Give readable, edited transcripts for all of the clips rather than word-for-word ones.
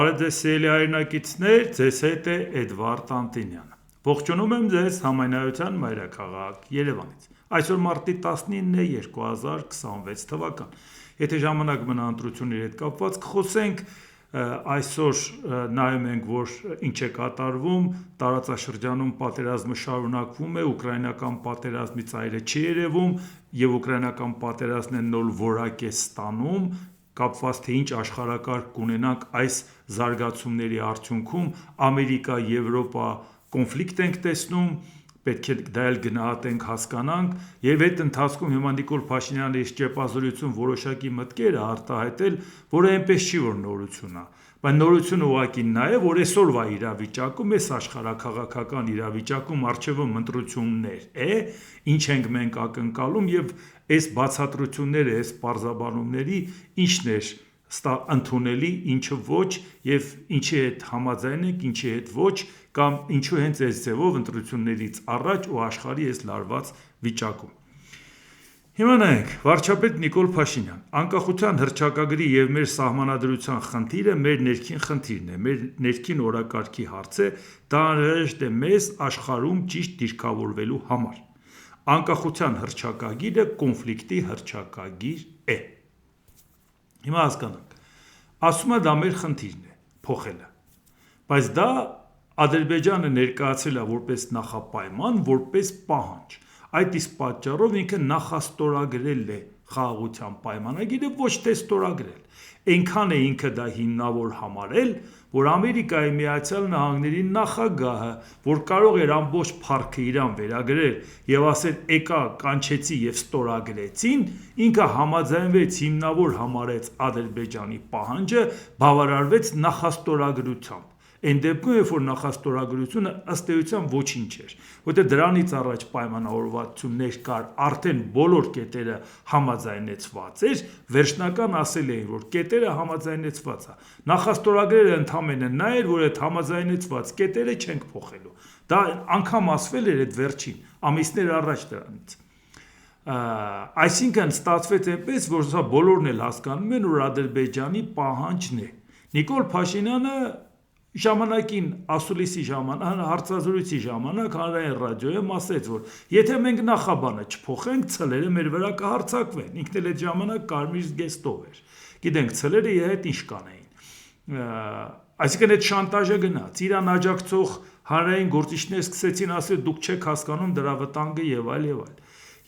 Բարեձեզ հայրենակիցներ, ձեզ հետ է Էդվարդ Անտինյանը։ Ողջունում եմ ձեզ Համայնայության մայրաքաղաք Երևանից։ Այսօր մարտի 19 է 2026 թվական։ Եթե ժամանակ մնա ընտրությունների հետ կապված կխոսենք, այսօր նայում ենք, որ ինչ է կատարվում, տարածաշրջանում պատերազմը շարունակվում է, ուկրաինական պատերազմի ծայրը չի երևում եւ ուկրաինական պատերազմն է նոր որակ է ստանում, կապված թե ինչ աշխարհակարգ կունենանք այս զարգացումների արդյունքում Ամերիկա-Եվրոպա կոնֆլիկտ ենք տեսնում, պետք է դա էլ գնահատենք, հասկանանք եւ այդ ընթացքում հիմա Նիկոլ Փաշինյանը իր ճեպազորություն որոշակի մտքեր է արտահայտել, որը այնպես չի որ նորություն է, բայց նորությունը ուղղակի նա է, որ այսօրվա իրավիճակում, այս աշխարհակաղակական իրավիճակում արժևը ընտրություններ է, ինչ ենք մենք ակնկալում եւ այս բացատրությունները, այս պարզաբանումների ինչն էր ընդունելի, ինչը ոչ եւ ինչի հետ համաձայն ենք, ինչի հետ ոչ կամ ինչու հենց այս ձևով ընտրություններից առաջ ու աշխարհի այս լարված վիճակում։ Հիմա նայենք, վարչապետ Նիկոլ Փաշինյան, անկախության հռչակագրի եւ մեր սահմանադրության խնդիրը մեր ներքին խնդիրն է, մեր ներքին օրակարգի հարց է, դա անհրաժեշտ է մեզ աշխարհում ճիշտ դիրքավորվելու համար։ Անկախության հռչակագիրը կոնֆլիկտի հռչակագիր է։ Հիմա հասկանանք, ասում է դա մեր խնդիրն է, փոխելը, բայց դա Ադրբեջանը ներկայացրել է որպես նախապայման, որպես պահանջ, այդ իսկ պատճառով ինքը նախաստորագրել է խաղաղության պայմանագիրը, ոչ թե ստորագրել, այնքան է ինքը դա հիմնավոր համարել, որ Ամերիկայի Միացյալ Նահանգների նախագահը, որ կարող էր ամբողջ փառքը իրան վերագրել եւ ասել եկա կանչեցի եւ ստորագրեցին, ինքը համաձայնվեց հիմնավոր համարեց Ադրբեջանի պահանջը, բավարարվեց նախաստորագրությամբ։ Այն դեպքում, երբ որ նախաստորագրությունը ըստ էության ոչինչ էր, որտեղ դրանից առաջ պայմանավորվածություններ կար, արդեն բոլոր կետերը համաձայնեցված էր, վերջնական ասել էին, որ կետերը համաձայնեցված է։ Նախաստորագրերը ընդամենը նա էր, որ այդ համաձայնեցված կետերը չենք փոխելու։ Դա անգամ ասվել էր այդ վերջին ամիսներ առաջ դրանից։ Այսինքն ստացվեց այնպես, որ սա բոլորն էլ հասկանում են, որ Ադրբեջանի պահանջն է։ Նիկոլ Փաշինյանը ժամանակին ասուլիսի ժամանակ, հարցազրույցի ժամանակ հանրային ռադիոյում ասեց, որ եթե մենք նախաբանը չփոխենք, ցլերը մեր վրա կհարձակվեն։ Ինքն էլ այդ ժամանակ կարմիր զգեստով էր։ Գիտենք, ցլերը հետ ինչ կանեին։ Այսինքն այդ շանտաժը գնաց, իրան աջակցող հանրային գործիչներ սկսեցին ասել դուք չեք հասկանում դրա վտանգը եւ այլ եւ այլ։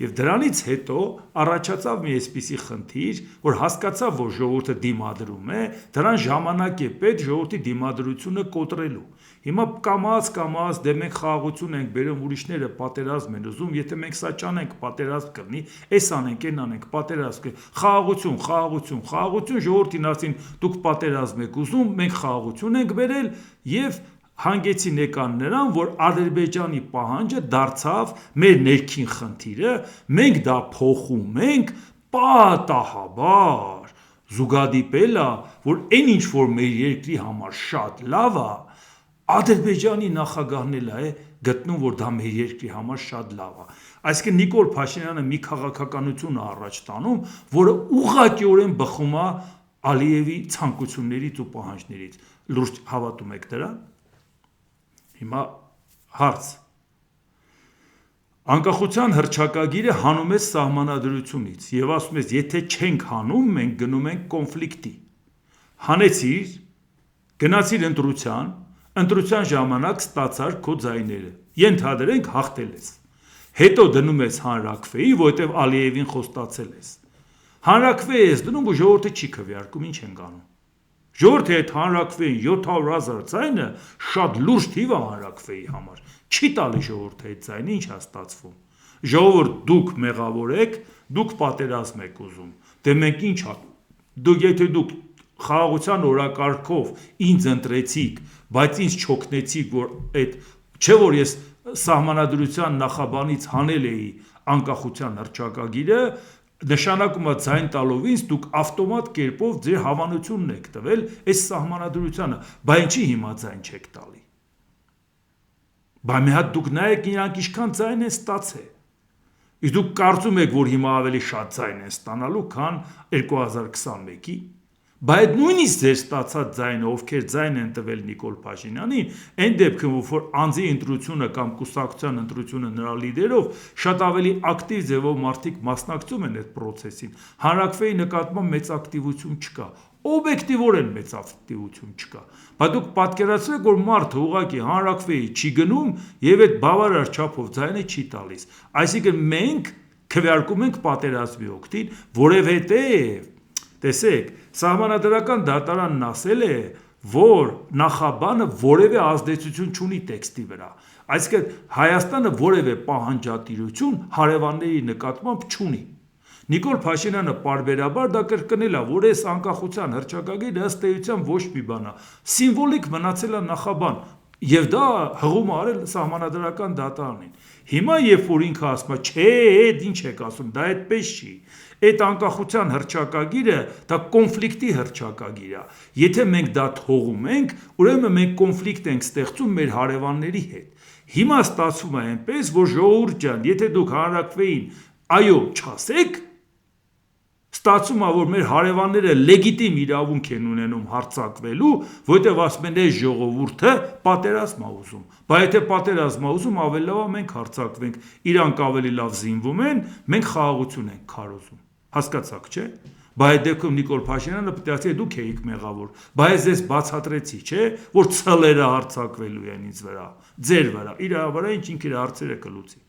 Եվ դրանից հետո առաջացավ մի այսպիսի խնդիր, որ հասկացավ, որ ժողովուրդը դիմադրում է, դրան ժամանակ է պետք ժողովրդի դիմադրությունը կոտրելու։ Հիմա կամաց, դե մենք խաղաղություն ենք բերում, ուրիշները պատերազմ են ուզում, եթե մենք սա չանենք, պատերազմ կլինի, այս անենք, այն անենք, պատերազմ կլինի, խաղաղություն, ժողովրդին ասին դուք պատերազմ եք ուզում, մենք խաղաղություն ենք բերել եւ հանգեցին եկան նրան, որ Ադրբեջանի պահանջը դարձավ մեր ներքին խնդիրը, մենք դա փոխում ենք պատահաբար, զուգադիպել է, որ այն ինչ որ մեր երկրի համար շատ լավ է, Ադրբեջանի նախագահն էլ է գտնում, որ դա մեր երկրի համար շատ լավ է։ Այսինքն Նիկոլ Փաշինյանը մի քաղաքականություն է առաջ տանում, որը ուղղակիորեն բխում է Ալիևի ցանկություններից ու պահանջներից։ Լուրջ հավատում եք դրան։ Հիմա հարց։ Անկախության հռչակագիրը հանում է սահմանադրությունից եւ ասում ես, եթե չենք հանում, մենք գնում ենք կոնֆլիկտի։ Հանեցիր, գնացիր ընտրության ժամանակ ստացար քո ձայները։ Ենթադրենք հաղթել ես։ Հետո դնում ես հանրաքվեի, որովհետեւ Ալիևին խոստացել ես։ Հանրաքվեի ես դնում ու ժողովուրդը չի քվեարկում, ինչ ենք անում։ Ժողովրդի այդ հանրաքվեին 700,000 ձայնը շատ լուրջ թիվ է հանրաքվեի համար։ Չի տալի ժողովրդի այդ ձայնը, ինչ է ստացվում։ Ժողովուրդ դուք մեղավոր եք, դուք պատերազմ եք ուզում։ Դե մենք ինչ անենք։ Եթե դուք խաղաղության օրակարգով ինձ ընտրեցիք, բայց ինձ չօգնեցիք, որ այդ չէ որ ես սահմանադրության նախաբանից հանել էի անկախության հռչակագիրը, նշանակում է ձայն տալով ինձ դուք ավտոմատ կերպով ձեր հավանությունն եք տվել այս սահմանադրությանը, բայց ինչի հիմա ձայն չեք տալի։ Բայց մի հատ դուք նայեք իրանք ինչքան ձայն են ստացել։ Իսկ դուք կարծում եք, որ հիմա ավելի շատ ձայն են ստանալու, քան 2021-ի, Բայց նույնիսկ ձեր ստացած ձայնը, ովքեր ձայն են տվել Նիկոլ Փաշինյանին, այն դեպքում, որ անձի ընտրությունը կամ կուսակցության ընտրությունը նրա լիդերով, շատ ավելի ակտիվ ձևով մարդիկ մասնակցում են այդ process-ին, հանրաքվեի նկատմամբ մեծ ակտիվություն չկա, օբյեկտիվորեն մեծ ակտիվություն չկա, բայց դուք պատկերացրեք, որ մարդը ուղղակի հանրաքվեի չի գնում եւ այդ բավարար չափով ձայնը չի տալիս, այսինքն մենք քվեարկում ենք պատերազմի օգտին, որովհետեւ տեսեք, Սահմանադրական դատարանն ասել է, որ նախաբանը որևէ ազդեցություն չունի տեքստի վրա, այսինքն Հայաստանը որևէ պահանջատիրություն հարևանների նկատմամբ չունի։ Նիկոլ Փաշինյանը պարբերաբար դա կրկնել է, որ այս անկախության հռչակագիրը ըստ էության ոչ մի բան է, սիմվոլիկ մնացել է նախաբան, եւ դա հղում է արել Սահմանադրական դատարանին։ Հիմա երբ որ ինքը ասում է, չէ, այդ ինչ եք ասում, դա այդպես չի։ Այդ անկախության հռչակագիրը դա կոնֆլիկտի հռչակագիր է։ Եթե մենք դա թողում ենք, ուրեմն մենք կոնֆլիկտ ենք ստեղծում մեր հարևանների հետ։ Հիմա ստացվում է այնպես, որ ժողովուրդ ջան, եթե դուք հանրաքվեին այո չասեք, ստացվում է, որ մեր հարևանները լեգիտիմ իրավունք են ունենում հարձակվելու, որտեղ ասում են այս ժողովուրդը պատերազմ է ուզում, բայց եթե պատերազմ է ուզում, ավելի լավ է մենք հարձակվենք, իրանք ավելի լավ զինվում են, մենք խաղաղություն ենք քարոզում, հասկացաք, չէ՞։ Բայց այդ դեպքում Նիկոլ Փաշինյանը պետք է ասի դուք եք մեղավոր, բայց ես բացատրեցի, չէ՞, որ ցլերը հարձակվելու են ինձ վրա, ձեր վրա, իր վրա ինչ իր հարցերը կլուծի։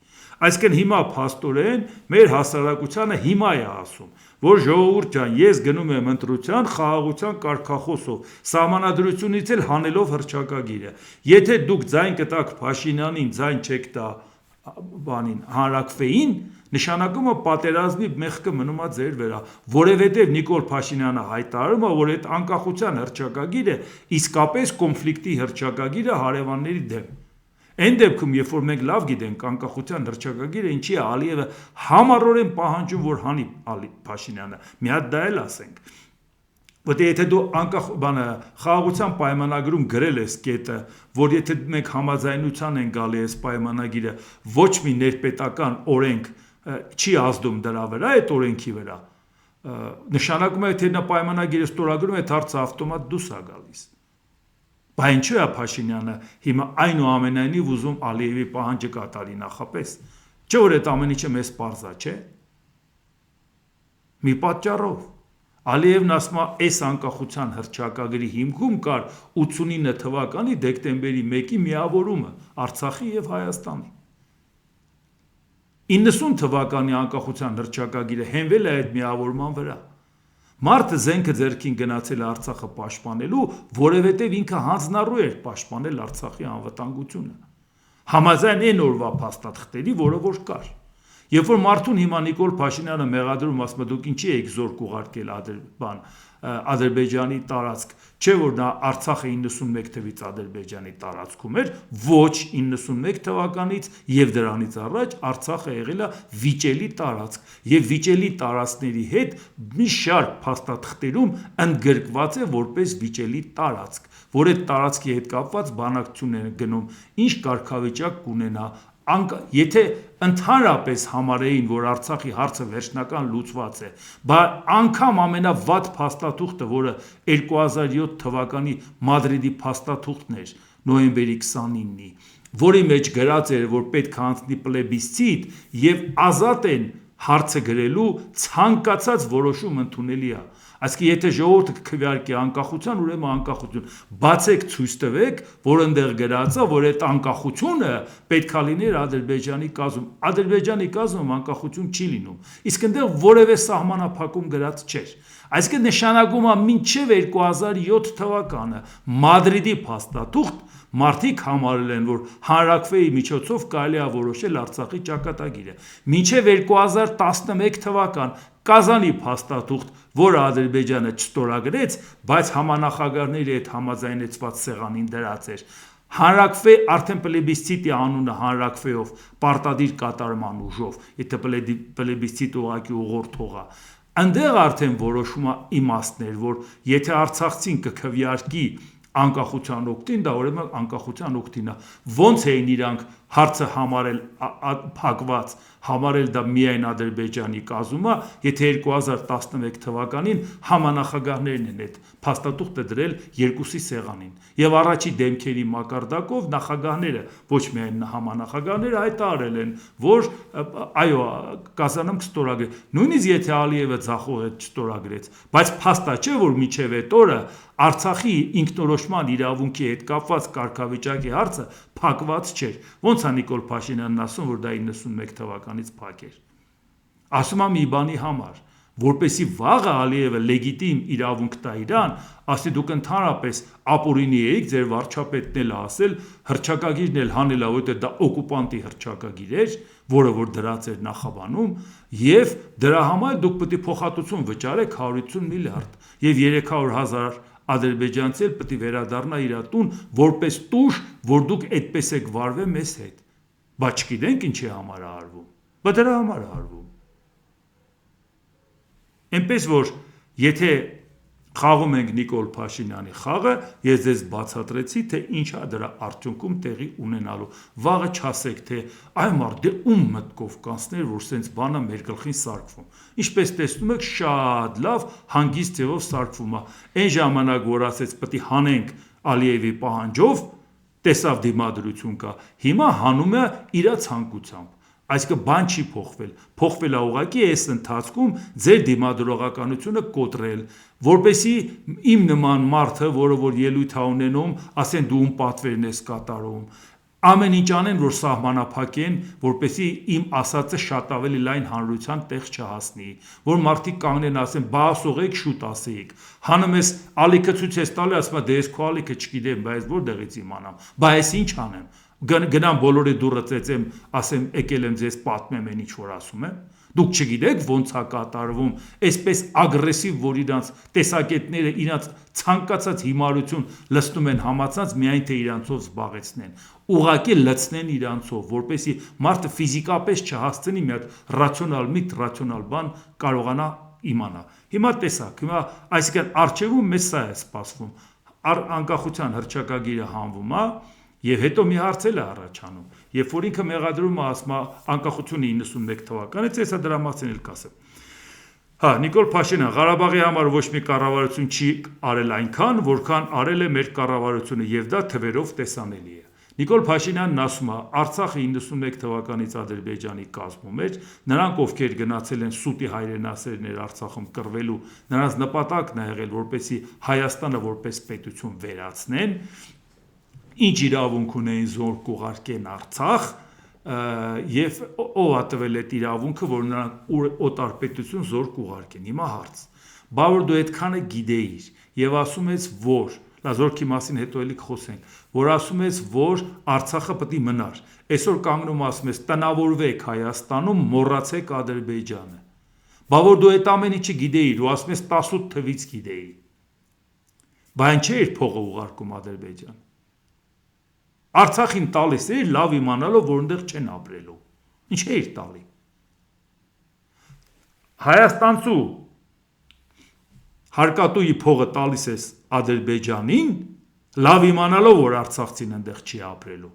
Այսինքն հիմա փաստորեն մեր հասարակությանը հիմա է ասում, որ ժողովուրդ ջան, ես գնում եմ ընտրության խաղաղության կարգախոսով, սահմանադրությունից էլ հանելով հռչակագիրը։ Եթե դուք ձայն կտաք Փաշինյանին, ձայն չեք տա բանին, հանրաքվեին, նշանակում է պատերազմի մեղքը մնում է ձեր վրա, որովհետև Նիկոլ Փաշինյանը հայտարարում է, որ այդ անկախության հռչակագիրը իսկապես կոնֆլիկտի հռչակագիր է հարևանների դեմ։ Այն դեպքում, երբ որ մենք լավ գիտենք անկախության հռչակագիրը ինչի է Ալիևը համառորեն պահանջում, որ հանի Փաշինյանը, մի հատ դա էլ ասենք, որտեղ եթե դու խաղաղության պայմանագրում գրել ես կետը, որ եթե մենք համաձայնության են գալի այս պայմանագիրը, ոչ մի ներպետական օրենք չի ազդում դրա վրա, այդ օրենքի վրա, նշանակում է, թե նա պայմանագիրը ստորագրում է, այդ հարցը ավտոմատ դուրս է գալիս։ Բայց ինչու է Փաշինյանը հիմա այնուամենայնիվ ուզում Ալիևի պահանջը կատարի նախապես, չէ՞ որ այդ ամեն ինչը մեզ պարզ է, չէ՞։ Մի պատճառով Ալիևն ասում է, այս անկախության հռչակագրի հիմքում կար 89 թվականի դեկտեմբերի 1-ի միավորումը Արցախի եւ Հայաստանի։ 90 թվականի անկախության հռչակագիրը հենվել է այդ միավորման վրա։ Մարդը զենքը ձեռքին գնացել է Արցախը պաշտպանելու, որովհետև ինքը հանձնառու էր պաշտպանել Արցախի անվտանգությունը։ Համաձայն այն օրվա փաստաթղթերի, որը որ կար։ Երբ որ մարդուն հիմա Նիկոլ Փաշինյանը մեղադրում ասում է դուք ինչի եք զորք ուղարկել Ադրբեջանի տարածք, չէ որ նա Արցախը 91 թվականից Ադրբեջանի տարածքում էր, ոչ 91 թվականից եւ դրանից առաջ Արցախը եղել է վիճելի տարածք եւ վիճելի տարածքների հետ մի շարք փաստաթղթերում ընդգրկված է որպես վիճելի տարածք, որ այդ տարածքի հետ կապված բանակցություն են գնում, ինչ կարգավիճակ կունենա Եթե ընդհանրապես համարեին, որ Արցախի հարցը վերջնական լուծված է, բայց անգամ ամենավատ փաստաթուղթը, որը 2007 թվականի Մադրիդի փաստաթուղթն էր, նոյեմբերի 29-ի, որի մեջ գրած էր, որ պետք է անցնի պլեբիսցիտ եւ ազատ են հարցը գրելու ցանկացած որոշում ընդունելի է։ Այսինքն եթե ժողովուրդը կքվեարկի անկախության, ուրեմն անկախություն։ Բացեք ցույց տվեք, որ այնտեղ գրած է, որ այդ անկախությունը պետք է լիներ Ադրբեջանի կազմում։ Ադրբեջանի կազմում անկախություն չի լինում։ Իսկ այնտեղ որևէ սահմանափակում գրած չէր։ Այսինքն նշանակում է մինչև 2007 թվականը Մադրիդի փաստաթուղթ մարդիկ համարել են, որ հանրաքվեի միջոցով կարելի է որոշել Արցախի ճակատագիրը։ Մինչև 2011 թվական Կազանի փաստաթուղթ, որը Ադրբեջանը չստորագրեց, բայց համանախագահների հետ համաձայնեցված սեղանին դրած էր։ Հանրաքվե արդեն պլեբիսցիտի անունը հանրաքվեով պարտադիր կատարման ուժով, եթե պլեբիսցիտ ուղղակի ուղղորդող է։ Այնտեղ արդեն որոշումը իմաստներ, որ եթե Արցախցին կքվեարկի անկախության օգտին, դա ուրեմն անկախության օգտին է։ Ոնց էին իրանք հարցը համարել փակված, համարել դա միայն Ադրբեջանի կազմում է, եթե 2011 թվականին համանախագահներն են այդ փաստաթուղթը դրել երկուսի սեղանին։ Եվ առաջի դեմքերի մակարդակով նախագահները, ոչ միայն համանախագահները հայտարարել են, որ այո, կազանում կստորագրի։ Նույնիսկ եթե Ալիևը ձախողեց չստորագրեց, բայց փաստա չէ, որ մինչև այդ օրը Արցախի ինքնորոշման իրավունքի հետ կապված կարգավիճակի հարցը փակված չէր։ Ոնց է Նիկոլ Փաշինյանն ասում, որ դա 91 թվականից փակ էր։ Ասում եմ մի բանի համար, որպեսի վաղը Ալիևը լեգիտիմ իրավունք տա իրան, ասի դուք ընդհանրապես ապօրինի էիք, ձեր վարչապետն էլ ասել, հռչակագիրն էլ հանելա, որովհետև դա օկուպանտի հռչակագիր էր, որը որ դրած էր նախաբանում, եւ դրա համար դուք պետք է փոխհատուցում վճարեք 150 միլիարդ եւ 300,000 ադրբեջանցի էլ պետք է վերադառնա իր տուն որպես տուժ, որ դուք այդպես եք վարվել մեզ հետ։ Բայց չգիտենք ինչի համար է արվում։ Բայց դրա համար է արվում։ Այնպես որ եթե խաղում ենք Նիկոլ Փաշինյանի խաղը, ես ձեզ բացատրեցի, թե ինչ է դրա արդյունքում տեղի ունենալու։ Վաղը չասեք, թե այ մարդ դե ում մտքով կանցներ, որ սենց բանը մեր գլխին սարքվում։ Ինչպես տեսնում եք, շատ լավ հանգիստ ձևով սարքվում է։ Այն ժամանակ, որ ասեց պետք է հանենք Ալիևի պահանջով, տեսավ դիմադրություն կա, հիմա հանում է իր ցանկությամբ։ Այսինքն բան չի փոխվել, փոխվել է ուղղակի այս ընթացքում ձեր դիմադրողականությունը կոտրել, որպեսի իմ նման մարդը, որը որ ելույթ է ունենում, ասեն դու ում պատվերն ես կատարում, ամեն ինչ անեն, որ սահմանափակեն, որպեսի իմ ասածը շատ ավելի լայն հանրության տեղ չհասնի, որ մարդիկ կանգնեն ասեն, բա ասողեք շուտ ասեիք, հանում ես ալիքը ցույց ես տալի, ասում է դե ես քո ալիքը չգիտեմ, բայց որտեղից իմանամ, բա ես ինչ անեմ, գնամ բոլորի դուռը ծեծեմ, ասեմ եկել եմ ձեզ պատմեմ այն ինչ որ ասում եմ, դուք չգիտեք ոնց է կատարվում, այսպես ագրեսիվ, որ իրանց տեսակետները իրանց ցանկացած հիմարություն լցնում են համացած, միայն թե իրանցով զբաղեցնեն, ուղղակի լցնեն իրանցով, որպեսզի մարդը ֆիզիկապես չհասցնի մի հատ ռացիոնալ միտք, ռացիոնալ բան կարողանա իմանա։ Հիմա տեսակ, հիմա այսինքն արխիվում մեզ սա է սպասվում, անկախության հռչակագիրը հանվում է, եւ հետո մի հարց էլ է առաջանում, երբ որ ինքը մեղադրում է ասում անկախությունը 91 թվականից, ես դրա մասին էլ կասեմ։ Հա, Նիկոլ Փաշինյան, Ղարաբաղի համար ոչ մի կառավարություն չի արել այնքան, որքան արել է մեր կառավարությունը եւ դա թվերով տեսանելի է։ Նիկոլ Փաշինյանն ասում է, Արցախը 91 թվականից Ադրբեջանի կազմում էր, նրանք ովքեր գնացել են սուտի հայրենասերներ Արցախում կռվելու, նրանց նպատակն է եղել, որպեսզի Հայաստանը որպես պետություն վերացնեն, ինչ իրավունք ունեին զորք կուղարկեն Արցախ եւ ով է տվել այդ իրավունքը, որ նրանք օտար պետություն զորք կուղարկեն։ Հիմա հարց. բա որ դու այդքանը գիտեիր եւ ասում ես, որ զորքի մասին հետո էլի խոսենք, որ ասում ես, որ Արցախը պետք է մնար։ Այսօր կանգնում ասում ես, տնավորվեք Հայաստանում, մոռացեք Ադրբեջանը։ Բա որ դու այդ ամեն ինչը գիտեիր, ու ասում ես 18 թվից գիտեի։ Բա ինչ էր փողը ուղարկում Ադրբեջան։ Արցախին տալիս էր լավ իմանալով, որ այնտեղ չեն ապրելու։ Ինչ էր տալի։ Հայաստանցու հարկատուի փողը տալիս ես Ադրբեջանին, լավ իմանալով, որ արցախցին այնտեղ չի ապրելու։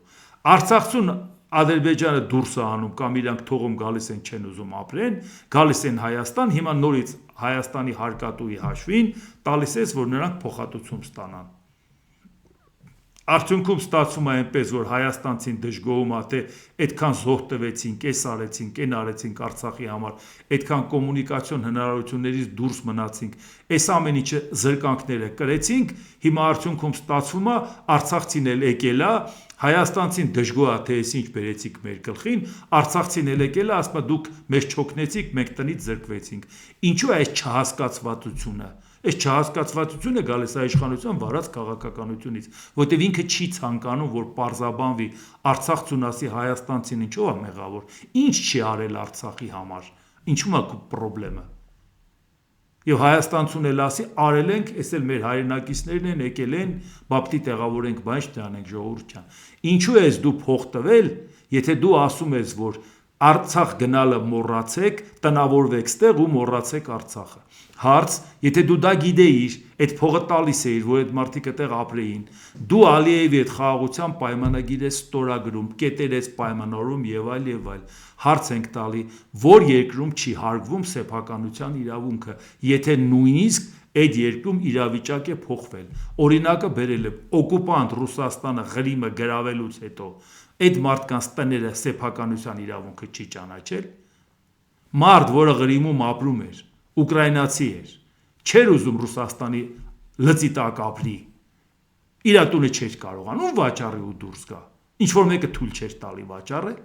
Արցախցուն Ադրբեջանը դուրս է անում կամ իրանք թողում գալիս են չեն ուզում ապրեն, գալիս են Հայաստան, հիմա նորից Հայաստանի հարկատուի հաշվին տալիս ես, որ նրանք փոխհատուցում ստանան։ Արդյունքում ստացվում է այնպես, որ հայաստանցին դժգոհում է, թե այդքան զոհ տվեցինք, էս արեցինք, այն արեցինք Արցախի համար, այդքան կոմունիկացիոն հնարավորություններից դուրս մնացինք, այս ամեն ինչը զրկանքները կրեցինք, հիմա արդյունքում ստացվում է արցախցին էլ եկել է, հայաստանցին դժգոհ է, թե էս ինչ բերեցիք մեր գլխին, արցախցին էլ եկել է, ասում է դուք մեզ չօգնեցիք, մենք տնից զրկվեցինք։ Ինչու է այս չհասկացվածությունը։ Այս չհասկացվածությունը գալիս է իշխանության վարած քաղաքականությունից, որտեղ ինքը չի ցանկանում, որ պարզաբանվի Արցախցուն ասի հայաստանցին ինչով է մեղավոր, ինչ չի արել Արցախի համար, ինչու՞մ է պրոբլեմը։ Եվ հայաստանցուն էլ ասի արել ենք, էս էլ մեր հայրենակիցներն են եկել են, բապտի տեղավորենք, բայց չտանենք ժողովուրդ ջան։ Ինչու ես դու փող տվել, եթե դու ասում ես, որ Արցախ գնալը մոռացեք, տնավորվեք ստեղ ու մոռացեք Արցախը։ Հարց, եթե դու դա գիտեիր, Այդ փողը տալիս էիր, որ այդ մարդիկ այդտեղ ապրեին։ Դու Ալիևի այդ խաղաղության պայմանագիր ես ստորագրում, կետեր ես պայմանավորում եւ այլ։ Հարց ենք տալի, որ երկրում չի հարգվում սեփականության իրավունքը, եթե նույնիսկ այդ երկրում իրավիճակ է փոխվել։ Օրինակը բերել եմ, օկուպանտ Ռուսաստանը Ղրիմը գրավելուց հետո այդ մարդկանց տները սեփականության իրավունքը չի ճանաչել։ Մարդ, որը Ղրիմում ապրում էր, ուկրաինացի էր, չէր ուզում Ռուսաստանի լծի տակ ապրի, իր տունը չէր կարողանում վաճառի ու դուրս գա, ինչ որ մեկը թույլ չէր տալի վաճառել,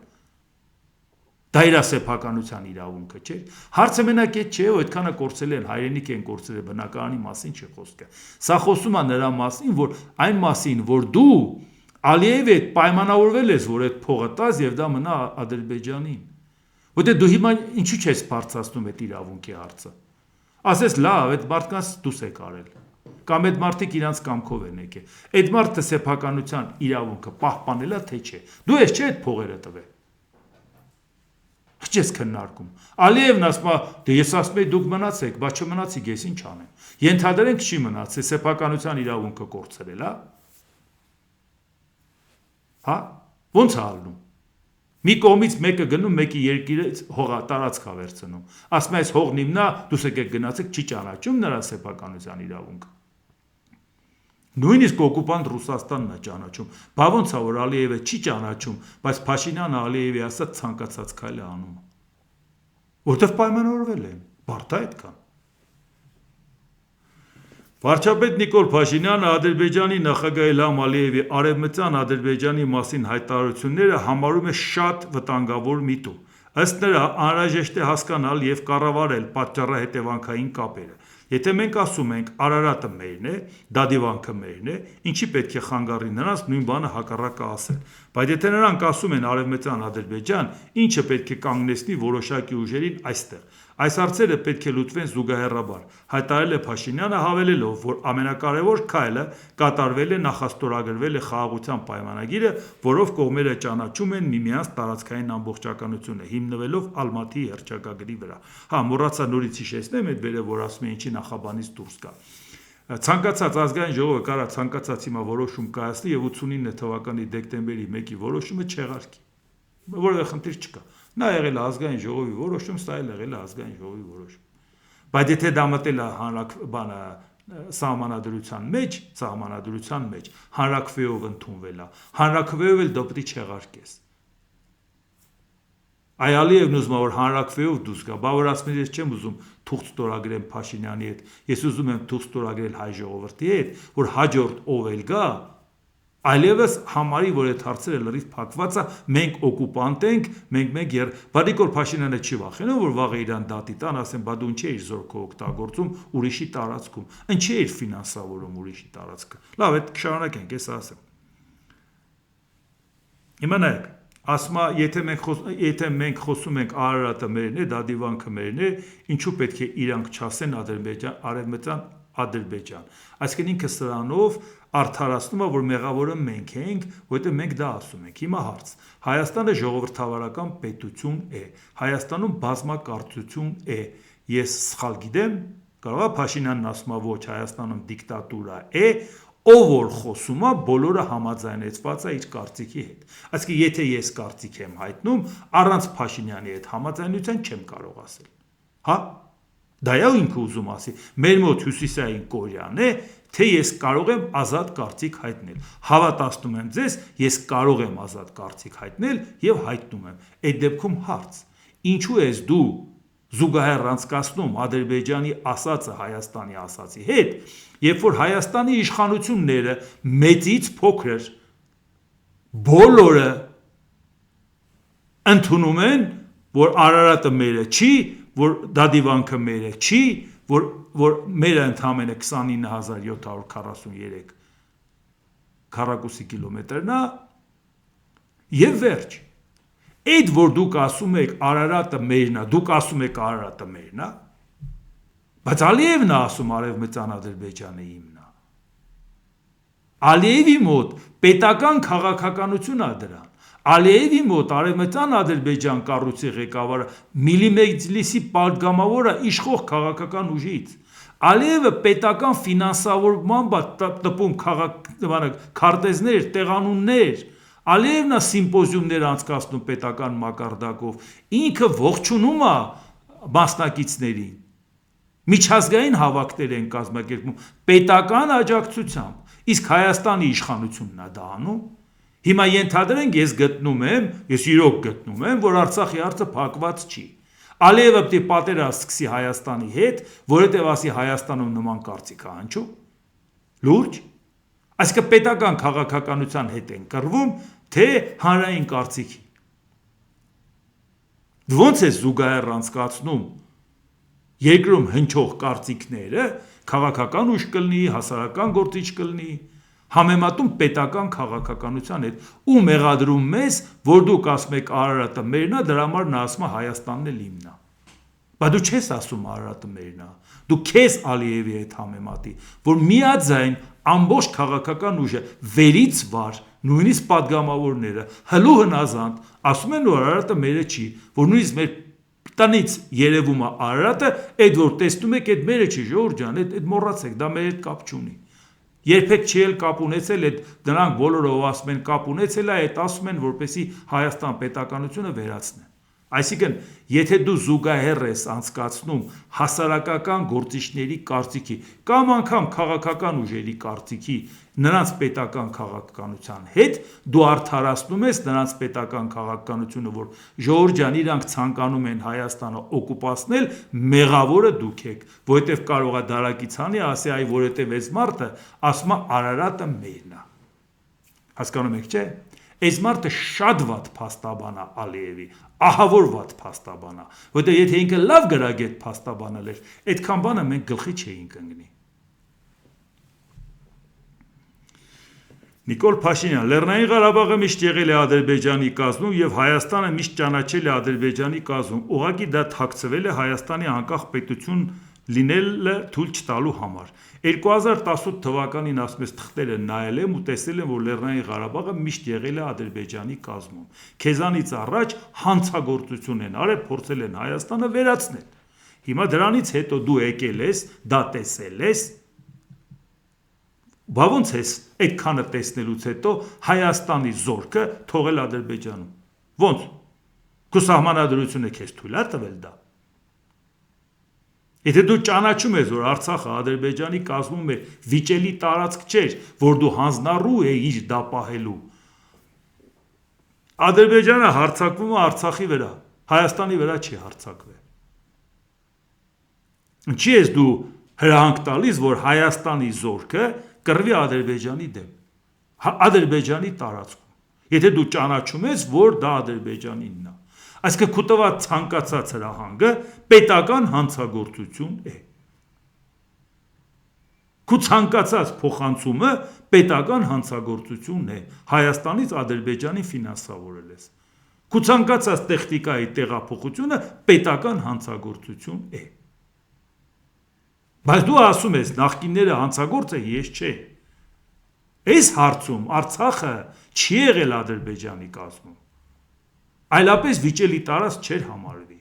դա իր սեփականության իրավունքը չէր։ Հարցը մենակ այդ չէ, որ այդքանը կորցել են, հայրենիք են կորցել, բնակարանի մասին չի խոսքը։ Սա խոսում է նրա մասին, որ այն մասին, որ դու Ալիևի հետ պայմանավորվել ես, որ այդ փողը տաս եւ դա մնա Ադրբեջանին։ Որտե դու հիմա ինչու չես բարձրացնում այդ իրավունքի հարցը։ Ասես լավ, այդ մարդկանց դուս եք արել։ Կամ այդ մարդիկ իրանց կամքով են եկել։ Այդ մարդը սեփականության իրավունքը պահպանելա թե չէ։ Դու ես չէ այդ փողերը տվել։ Չես քննարկում։ Ալիևն ասում է, դե ես ասում եմ դուք մնացեք, բայց չմնացիք, ես ինչ անեմ։ Ենթադրենք չի մնացել, սեփականության իրավունքը կորցրել, հա։ Հա, ո՞նց է ալնում։ Մի կողմից մեկը գնում, մեկի երկիրից հողա տարածք է վերցնում։ Ասում է, այս հողն իմն է, դուս եկեք գնացեք, չի ճանաչում նրա սեփականության իրավունքը։ Նույնիսկ օկուպանտ Ռուսաստանն է ճանաչում։ Բա ոնց է որ Ալիևը չի ճանաչում, բայց Փաշինյանը Ալիևի ասած ցանկացած քայլ է անում։ Որտեվ պայմանավորվել են, բարդ է այդքան։ Վարչապետ Նիկոլ Փաշինյանը Ադրբեջանի նախագահ Իլհամ Ալիևի արևմտյան Ադրբեջանի մասին հայտարարությունները համարում է շատ վտանգավոր միտում։ Ըստ նրա անհրաժեշտ է հասկանալ եւ կառավարել պատճառահետևանքային կապերը։ Եթե մենք ասում ենք Արարատը մերն է, Դադիվանքը մերն է, ինչի պետք է խանգարի նրանց նույն բանը հակառակը ասել։ Բայց եթե նրանք ասում են արևմտյան Ադրբեջան, ինչը պետք է կանգնեցնի որոշակի ուժերին այստեղ։ Այս հարցերը պետք է լուծվեն զուգահեռաբար, հայտարարել է Փաշինյանը, հավելելով, որ ամենակարևոր քայլը կատարվել է նախաստորագրվել է խաղաղության պայմանագիրը, որով կողմերը ճանաչում են միմյանց տարածքային ամբողջականությունը, հիմնվելով Ալմատիի հռչակագրի վրա։ Հա, մոռացա նորից հիշեցնեմ այդ բերը, որ ասում են ինչի նախաբանից դուրս գա։ Ցանկացած ազգային ժողովը կարա ցանկացած հիմա որոշում կայացնի եւ 89 թվականի դեկտեմբերի 1-ի որոշումը չեղարկի։ Որևէ խնդիր չկա։ Նա եղել է ազգային ժողովի որոշում, սա էլ եղել է ազգային ժողովի որոշում։ Բայց եթե դա մտել է սահմանադրության մեջ, հանրաքվեով ընդունվել է, հանրաքվեով էլ դա պետք է չեղարկես։ Այալիևն ուզում է որ հանրաքվեով դուրս գա, բա որ ասում ես չեմ ուզում թուղթ ստորագրեմ Փաշինյանի հետ, ես ուզում եմ թուղթ ստորագրել հայ ժողովրդի հետ, որ հաջորդ ով էլ գա, այլևս համարի, որ այդ հարցերը լրիվ փակված է, մենք օկուպանտ ենք, մենք բա Նիկոլ Փաշինյանը չի վախենում, որ վաղը իրան դատի տան, ասեն, բա դու ինչ էիր զորքով օգտագործում ուրիշի տարածքում, ինչ էիր ֆինանսավորում ուրիշի տարածքը։ Լավ, այդ կշարունակենք, ես ասեմ։ Հիմա նայեք, ասում է, եթե մենք խոսում ենք Արարատը մերն է, Դադիվանքը մերն է, ինչու պետք է իրանք չասեն արևմտյան Ադրբեջան։ Այսինքն ինքը սրանով արդարացնում է, որ մեղավորը մենք ենք, որովհետև մենք դա ասում ենք։ Հիմա հարց. Հայաստանը ժողովրդավարական պետություն է, Հայաստանում բազմակարծություն է։ Ես սխալ գիտեմ, կարող է Փաշինյանն ասում է ոչ, Հայաստանում դիկտատուրա է, ով որ խոսում է, բոլորը համաձայնեցված է իր կարծիքի հետ։ Այսինքն եթե ես կարծիք եմ հայտնում, առանց Փաշինյանի հետ համաձայնության չեմ կարող ասել։ Հա? Դա է ինքը ուզում ասի, մեր մոտ հյուսիսային Կորեան է, թե ես կարող եմ ազատ կարծիք հայտնել։ Հավատացնում եմ ձեզ, ես կարող եմ ազատ կարծիք հայտնել եւ հայտնում եմ։ Այդ դեպքում հարց. ինչու ես դու զուգահեռ անցկացնում Ադրբեջանի ասածը Հայաստանի ասածի հետ, երբ որ Հայաստանի իշխանությունները մեծից փոքր բոլորը ընդունում են, որ Արարատը մերը չի, որ Դադիվանքը մերը չի, որ մերը ընդամենը 29743 քառակուսի կիլոմետրն է, եւ վերջ։ Այդ որ դուք ասում եք Արարատը մերն է, դուք ասում եք Արարատը մերն է, բայց Ալիևն է ասում արևմտյան Ադրբեջանը իմն է։ Ալիևի մոտ պետական քաղաքականություն է դրան։ Ալիևի մոտ արևմտյան Ադրբեջան կառույցի ղեկավարը միլիմեջլիսի պատգամավորը իշխող քաղաքական ուժից։ Ալիևը պետական ֆինանսավորման տպում քարտեզներ, տեղանուններ, Ալիևն է սիմպոզիումներ անցկացնում պետական մակարդակով, ինքը ողջունում է մասնակիցներին, միջազգային հավաքներ են կազմակերպում պետական աջակցությամբ, իսկ Հայաստանի իշխանությունն է դա անում։ Հիմա ենթադրենք ես իրոք գտնում եմ, որ Արցախի հարցը փակված չի։ Ալիևը պետք է պատերազմ սկսի Հայաստանի հետ, որովհետև ասի Հայաստանում նման կարծիք է հնչում։ Լուրջ։ Այսինքն պետական քաղաքականության հետ են կռվում, թե հանրային կարծիքի։ Ոնց է զուգահեռ անցկացնում երկրում հնչող կարծիքները, քաղաքական ուժ կլինի, հասարակական գործիչ կլինի, համեմատում պետական քաղաքականության հետ, ու մեղադրում մեզ, որ դուք ասում եք Արարատը մերն է, դրա համար նա ասում է Հայաստանն էլ իմն է։ Բայց դու չես ասում Արարատը մերն է, դու քեզ Ալիևի հետ համեմատի, որ միաձայն ամբողջ քաղաքական ուժը վերից վար, նույնիսկ падգամավորները հլու հնազանդ ասում են, որ Արարատը մերը չի, որ նույնիսկ մեր տնից երևում է Արարատը, այդ որ տեսնում եք, այդ մերը չի, Ժողովուրդ ջան, այդ մոռացեք, դա մեր հետ կապ չունի։ Երբեք չի էլ կապ ունեցել, այդ դրանք բոլորը ով ասում են կապ ունեցել է, այդ ասում են, որպեսզի Հայաստան պետականությունը վերացնեն։ Այսինքն, եթե դու զուգահեռ ես անցկացնում հասարակական գործիչների կարծիքի կամ անգամ քաղաքական ուժերի կարծիքի նրանց պետական քաղաքականության հետ, դու արդարացնում ես նրանց պետական քաղաքականությունը, որ Ժողովուրդ ջան, իրանք ցանկանում են Հայաստանը օկուպացնել, մեղավորը դուք եք, որովհետև կարող է դարակից հանի ասի, այ որովհետև այս մարդը ասում է Արարատը մերն է։ Հասկանում եք, չէ՞։ Այս մարդը շատ վատ փաստաբան է Ալիևի, ահավոր վատ փաստաբան է, որտեղ եթե ինքը լավ գրագետ փաստաբանել էր, այդքան բանը մենք գլխի չէինք ընկնի։ Նիկոլ Փաշինյան, Լեռնային Ղարաբաղը միշտ եղել է Ադրբեջանի կազմում եւ Հայաստանը միշտ ճանաչել է Ադրբեջանի կազմում, ուղղակի դա թաքցվել է Հայաստանի անկախ պետություն լինելը թույլ չտալու համար։ 2018 թվականին ասում ես թղթերը նայել եմ ու տեսել եմ, որ Լեռնային Ղարաբաղը միշտ եղել է Ադրբեջանի կազմում։ Քեզանից առաջ հանցագործություն են արել, փորձել են Հայաստանը վերացնել։ Հիմա դրանից հետո դու եկել ես, դա տեսել ես, բա ոնց ես այդքանը տեսնելուց հետո Հայաստանի զորքը թողել Ադրբեջանում։ Ոնց։ Քո սահմանադրությունը քեզ թույլ է տվել դա։ Եթե դու ճանաչում ես, որ Արցախը Ադրբեջանի կազմում է վիճելի տարածք չէր, որ դու հանձնառու էիր դա պահելու, Ադրբեջանը հարձակվում է Արցախի վրա, Հայաստանի վրա չի հարձակվել։ Ինչի ես դու հրահանգ տալիս, որ Հայաստանի զորքը կռվի Ադրբեջանի դեմ, Ադրբեջանի տարածքում։ Եթե դու ճանաչում ես, որ դա Ադրբեջանինն է։ Այսինքն քո տված ցանկացած հրահանգը պետական հանցագործություն է։ Քո ցանկացած փոխանցումը պետական հանցագործություն է։ Հայաստանից Ադրբեջանի ֆինանսավորել ես։ Քո ցանկացած տեխնիկայի տեղափոխությունը պետական հանցագործություն է։ Բայց դու ասում ես նախկինները հանցագործ է, ես չէ։ Այս հարցում Արցախը չի եղել Ադրբեջանի կազմում։ Այլապես վիճելի տարածք չէր համարվի։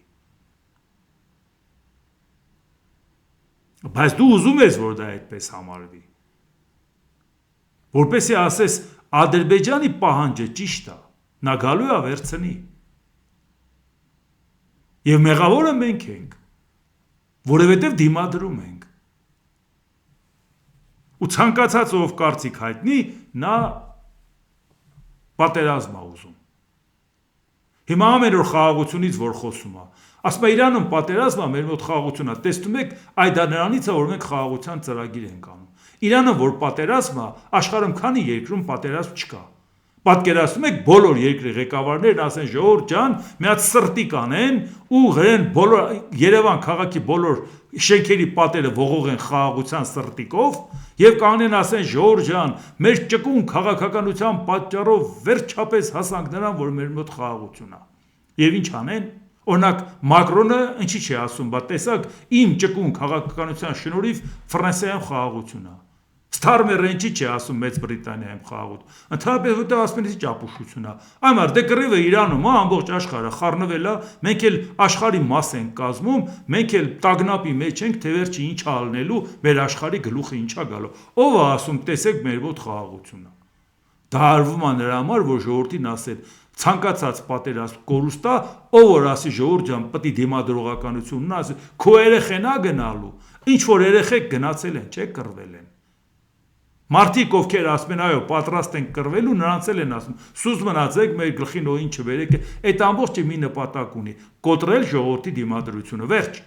Բայց դու ուզում ես, որ դա այդպես համարվի։ Որպեսզի ասես Ադրբեջանի պահանջը ճիշտ է, նա գալու է վերցնի։ Եվ մեղավորը մենք ենք, որովհետև դիմադրում ենք։ Ու ցանկացած ով կարծիք հայտնի, նա պատերազմ է ուզում։ Հիմա ամեն օր խաղաղությունից որ խոսում է, ասում է Իրանում պատերազմ է, մեր մոտ խաղաղություն է, տեսնում եք, այ դա նրանից է, որ մենք խաղաղության ծրագիր ենք անում։ Իրանը որ պատերազմ է, աշխարհում քանի երկրում պատերազմ չկա։ Պատկերացնում եք բոլոր երկրի ղեկավարներն ասեն ժողովուրդ ջան, մի հատ սրտի կանեն ու գրեն բոլոր Երևան քաղաքի բոլոր շենքերի պատերը ողողեն խաղաղության սրտիկով եւ կանեն ասեն ժողովուրդ ջան, մեր ճկուն քաղաքականության պատճառով վերջապես հասանք նրան, որ մեր մոտ խաղաղություն է։ Եվ ինչ անեն։ Օրինակ Մակրոնը ինչի՞ չի ասում, բա տեսակ իմ ճկուն քաղաքականության շնորհիվ Ֆրանսիայում խաղաղություն է։ Ստարմը ռենչի չի ասում Մեծ Բրիտանիայում խաղաղություն։ Ընդհանրապես որտեղ ասում են ճապուշություն է։ Այմար դե կռիվը Իրանում է, ամբողջ աշխարհը խառնվել է, մենք էլ աշխարհի մաս ենք կազմում, մենք էլ տագնապի մեջ ենք, թե վերջի ինչ է ալնելու, մեր աշխարհի գլուխը ինչա գալու։ Ո՞վ է ասում, տեսեք մեր մոտ խաղաղություն է։ Դա արվում է նրա համար, որ ժողովրդին ասել ցանկացած պատերազմ կորուստա, ով որ ասի ժողովուրդ ջան, պետք է դիմադրողականությունն ասի, քո երեխեն է գնալու։ Ինչ որ երեխեք գնացել են, չէ, կռվել են։ Մարդիկ ովքեր ասում են, այո, պատրաստ են կռվելու, նրանց էլ են ասում, սուզ մնացեք, մեր գլխին օին չբերեք, այդ ամբողջը մի նպատակ ունի՝ կոտրել ժողովրդի դիմադրությունը, վերջ։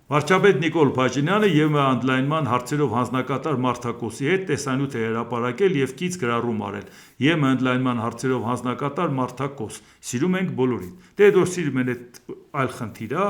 Վարչապետ Նիկոլ Փաշինյանը ԵՄ ընդլայնման հարցերով հանձնակատար Մարտակոսի հետ տեսանյութ է հրապարակել և կից գրառում արել։ ԵՄ ընդլայնման հարցերով հանձնակատար Մարտակոս, սիրում ենք բոլորին։ Դե որ սիրում են այդ այլ խնդիր է,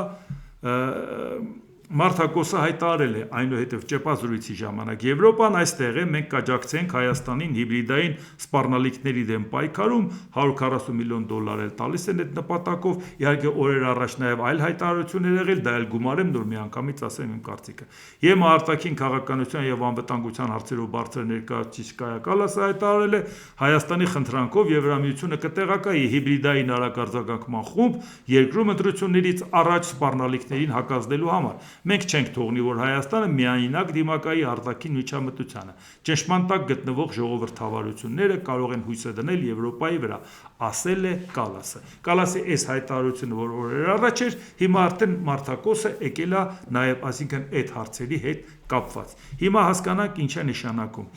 Մարտակոսը հայտարարել է այնուհետև ճեպազրույցի ժամանակ Եվրոպան այստեղ է, մենք կաջակցենք Հայաստանին հիբրիդային սպառնալիքների դեմ պայքարում, $140 միլիոն էլ տալիս են այդ նպատակով, իհարկե օրեր առաջ նաև այլ հայտարարություններ եղել, դա էլ գումարեմ, նոր միանգամից ասեմ իմ կարծիքը։ ԵՄ արտաքին քաղաքականության և անվտանգության հարցերով բարձր ներկայացուցիչ Կայա Կալասը հայտարարել է Հայաստանի խնդրանքով Եվրամիությունը կտեղակայի հիբրիդային արագարձագանքման խումբ երկրում ընտրություններից առաջ սպառնալիքներին հակազդելու համար։ Մենք չենք թողնի, որ Հայաստանը միայնակ դիմակայի արտաքին միջամտությանը։ Ճնշման տակ գտնվող ժողովրդավարությունները կարող են հույսը դնել Եվրոպայի վրա, ասել է Կալասը։ Կալասի այս հայտարարությունը, որ օրեր առաջ էր, հիմա արդեն Մարտակոսը եկել է նաև, այսինքն այդ հարցերի հետ կապված։ Հիմա հասկանանք ինչ է նշանակում։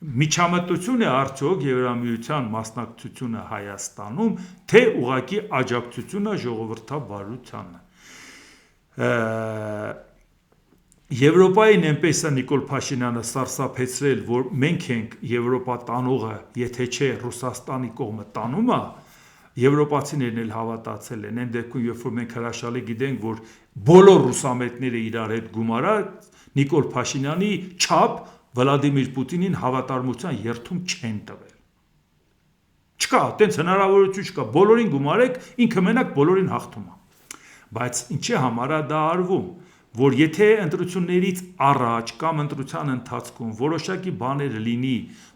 Միջամտություն է արդյոք Եվրամիության մասնակցությունը Հայաստանում, թե ուղղակի աջակցությունը ժողովրդավարությանը։ Եվրոպային այնպես է Նիկոլ Փաշինյանը սարսափեցրել, որ մենք ենք Եվրոպա տանողը, եթե չէ Ռուսաստանի կողմը տանում է, եվրոպացիներն էլ հավատացել են, այն դեպքում, երբ որ մենք հրաշալի գիտենք, որ բոլոր ռուսամետները իրար հետ գումարած Նիկոլ Փաշինյանի չափ Վլադիմիր Պուտինին հավատարմության երթում չեն տվել։ Չկա, այտենց հնարավորություն չկա, բոլորին գումարեք, ինքը մենակ բոլորին հաղթում է։ Բայց ինչի համար է դա արվում, որ եթե ընտրություններից առաջ կամ ընտրության ընթացքում որոշակի բաներ լինի,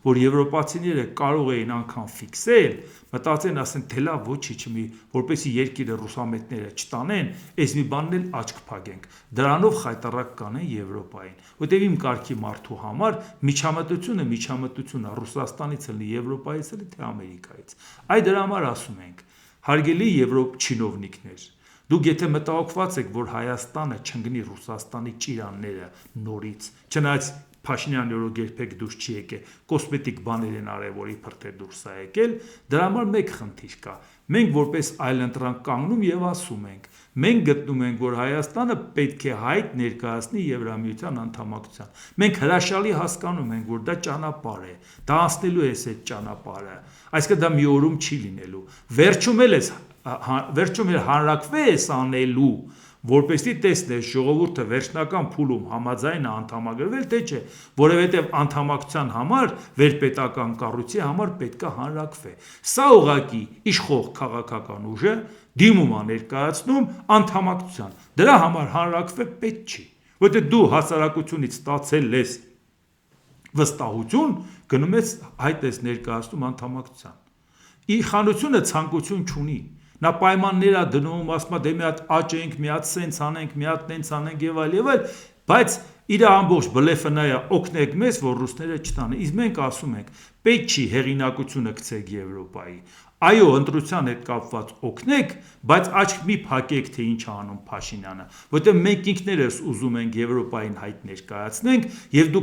որ եվրոպացիները կարող էին անգամ ֆիքսել, մտածեն, ասեն, թե լավ ոչինչ մի, որպեսզի երկիրը ռուսամետները չտանեն, այս մի բանն էլ աչք փակենք։ Դրանով խայտառակ կանեն Եվրոպային, որտեղ իմ կարգի մարդու համար միջամտությունը Ռուսաստանից լինի, Եվրոպայից լինի, թե Ամերիկայից։ Այ դրա համար ասում ենք, հարգելի Եվրոպ չինովնիկներ, դուք եթե մտահոգված եք, որ Հայաստանը չընկնի Ռուսաստանի ճիրանները նորից, չնայած Փաշինյանի օրոք երբեք դուրս չի եկել, կոսմետիկ բաներ են արել, որ իբր թե դուրս է եկել, դրա համար մեկ խնդիր կա։ Մենք որպես այլընտրանք կանգնում եւ ասում ենք, մենք գտնում ենք, որ Հայաստանը պետք է հայտ ներկայացնի Եվրամիության անդամակցության։ Մենք հրաշալի հասկանում ենք, որ դա ճանապարհ է, դա անցնելու է այդ ճանապարհը, այսինքն դա մի օրում չի լինելու։ Վերջում էլ հանրակրվես անելու, որպեսզի տեսնես ժողովուրդը վերջնական փուլում համաձայն է անդամագրվել, թե չէ, որովհետև անդամակցության համար վերպետական կառույցի համար պետք է հանրակրվե։ Սա ուղղակի իշխող քաղաքական ուժը դիմում է ներկայացնում անդամակցության։ Դրա համար հանրակրվե պետք չի, որովհետև դու հասարակությունից ստացել ես վստահություն, գնում ես հայտ ես ներկայացնում անդամակցության։ Իշխանությունը ցանկություն չունի։ Նա պայմաններ է դնում, ասում է դե մի հատ աճենք, մի հատ սենց անենք, մի հատ տենց անենք եւ այլ, բայց իր ամբողջ բլեֆը նա է, օգնեք մեզ, որ ռուսները չտանեն։ Իսկ մենք ասում ենք, պետք չի հեղինակությունը գցեք Եվրոպայի։ Այո, ընտրության հետ կապված օգնեք, բայց աչք մի փակեք, թե ինչ է անում Փաշինյանը, որտեղ մենք ինքներս ուզում ենք Եվրոպային հայտ ներկայացնենք եւ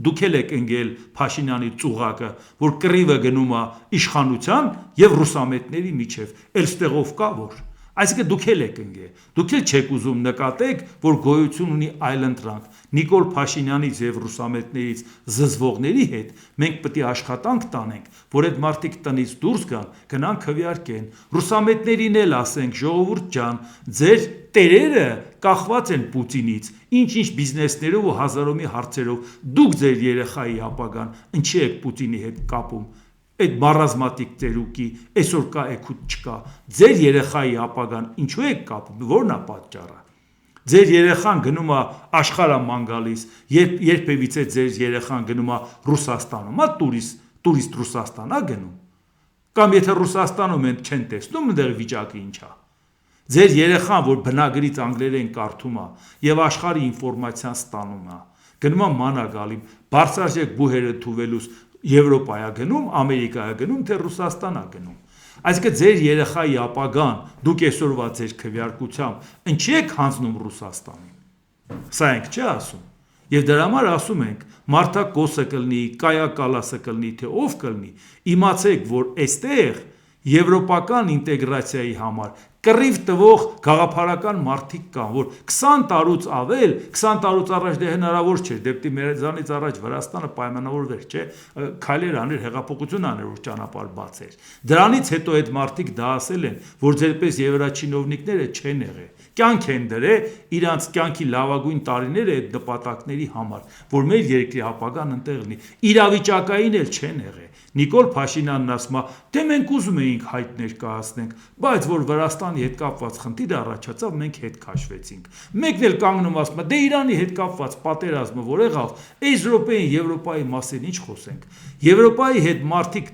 դուք էլ եք ընկել Փաշինյանի ծուղակը, որ կռիվը գնում է իշխանության եւ ռուսամետների միջև, էլ ստեղով կա որ։ Այսինքն դուք էլ եք ընկել, դուք էլ չեք ուզում նկատեք, որ գոյություն ունի այլընտրանք։ Նիկոլ Փաշինյանից եւ ռուսամետներից զզվողների հետ մենք պետք է աշխատանք տանենք, որ այդ մարդիկ տնից դուրս գան, գնան քվեարկեն։ Ռուսամետներին էլ ասենք, ժողովուրդ ջան, ձեր տերերը կախված են Պուտինից, ինչ-ինչ բիզնեսներով ու հազարոմի հարցերով, դուք ձեր երեխայի ապագան ինչի եք Պուտինի հետ կապում, այդ մարազմատիկ ծերուկի, այսօր կա էգուտ չկա, ձեր երեխայի ապագան ինչու եք կապում, որն է պատճառը։ Ձեր երեխան գնում է աշխարհաման գալիս, երբևիցե ձեր երեխան գնում է Ռուսաստանում, տուրիստ Ռուսաստան է գնում։ Կամ եթե Ռուսաստանում են չեն տեսնում, այնտեղ վիճակը ինչ է։ Ձեր երեխան, որ բնագրից անգլերեն կարդում է եւ աշխարհի ինֆորմացիան ստանում է, գնում է մանա գալի, բարձրաճեք բուհերը թուվելուց Եվրոպա է գնում, Ամերիկա է գնում, թե Ռուսաստան է գնում։ Այսինքն ձեր երեխայի ապագան դուք այսօրվա ձեր քվեարկությամբ ինչի եք հանձնում Ռուսաստանին։ Սա ենք չի ասում։ Եվ դրա համար ասում ենք, մարդա կոսը կլնի, կայա կալասը կլնի, թե ով կլնի, իմացեք, որ այստեղ եվրոպական ինտեգրացիայի համար կռիվ տվող գաղափարական մարդիկ կան, որ 20 տարուց ավել, 20 տարուց առաջ դե հնարավոր չէ, դեպի մեզանից առաջ Վրաստանը պայմանավորվեր, չէ, քայլեր աներ, հեղափոխություն աներ, որ ճանապարհ բացեր։ Դրանից հետո այդ մարդիկ դա ասել են, որ ձերպես եվրաչինովնիկները չեն եղել։ Կյանք են դրել իրանց կյանքի լավագույն տարիները այդ նպատակների համար, որ մեր երկրի ապագան ընտեղ լինի։ Իրավիճակային էլ չեն եղել։ Նիկոլ Փաշինյանն ասում է, դե մենք ուզում էինք հայտ ներկայացնենք, բայց որ Վրաստանի հետ կապված խնդիր առաջացավ, մենք հետ քաշվեցինք։ Մեկն էլ կանգնում ասում է, դե Իրանի հետ կապված պատերազմը որ եղավ, այս րոպեին Եվրոպայի մասին ինչ խոսենք։ Եվրոպայի հետ մարդիկ